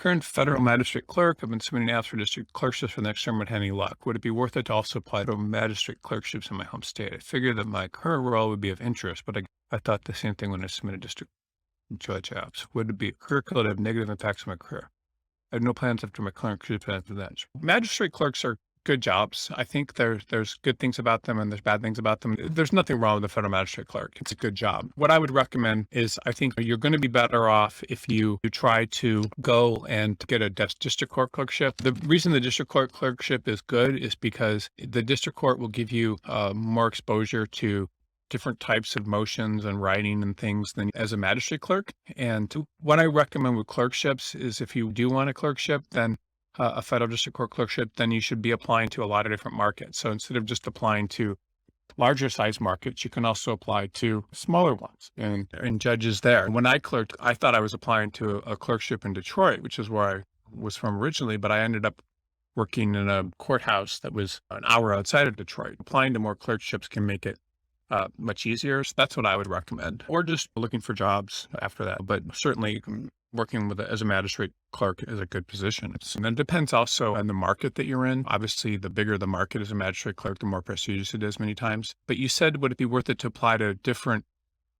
Current federal magistrate clerk. I've been submitting apps for district clerkships for the next term without any luck. Would it be worth it to also apply to magistrate clerkships in my home state? I figured that my current role would be of interest, but I thought the same thing when I submitted district judge apps. Would it be a career killer to have negative impacts on my career? I have no plans after my clerkship after that. Magistrate clerks are good jobs. I think there's good things about them and there's bad things about them. There's nothing wrong with the federal magistrate clerk. It's a good job. What I would recommend is I think you're going to be better off if you try to go and get a district court clerkship. The reason the district court clerkship is good is because the district court will give you more exposure to different types of motions and writing and things than as a magistrate clerk. And what I recommend with clerkships is if you do want a clerkship, then a federal district court clerkship, then you should be applying to a lot of different markets. So instead of just applying to larger size markets, you can also apply to smaller ones and judges there. When I clerked, I thought I was applying to a clerkship in Detroit, which is where I was from originally, but I ended up working in a courthouse that was an hour outside of Detroit. Applying to more clerkships can make it much easier. So that's what I would recommend, or just looking for jobs after that. But certainly working as a magistrate clerk is a good position. And it depends also on the market that you're in. Obviously, the bigger the market as a magistrate clerk, the more prestigious it is many times. But you said, would it be worth it to apply to different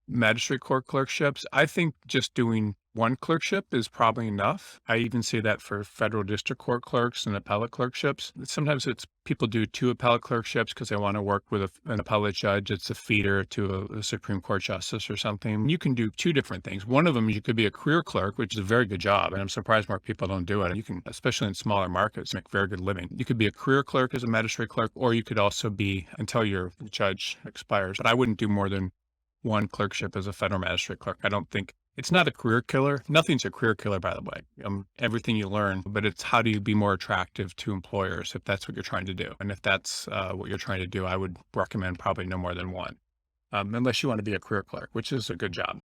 magistrate court clerkships? I think just doing one clerkship is probably enough. I even say that for federal district court clerks and appellate clerkships. Sometimes people do two appellate clerkships because they want to work with an appellate judge. It's a feeder to a Supreme Court justice or something. You can do two different things. One of them, you could be a career clerk, which is a very good job. And I'm surprised more people don't do it. You can, especially in smaller markets, make very good living. You could be a career clerk as a magistrate clerk, or you could also be until your judge expires. But I wouldn't do more than one clerkship as a federal magistrate clerk. I don't think it's not a career killer. Nothing's a career killer, by the way. Everything you learn, but it's how do you be more attractive to employers if that's what you're trying to do. And if that's what you're trying to do, I would recommend probably no more than one, unless you want to be a career clerk, which is a good job.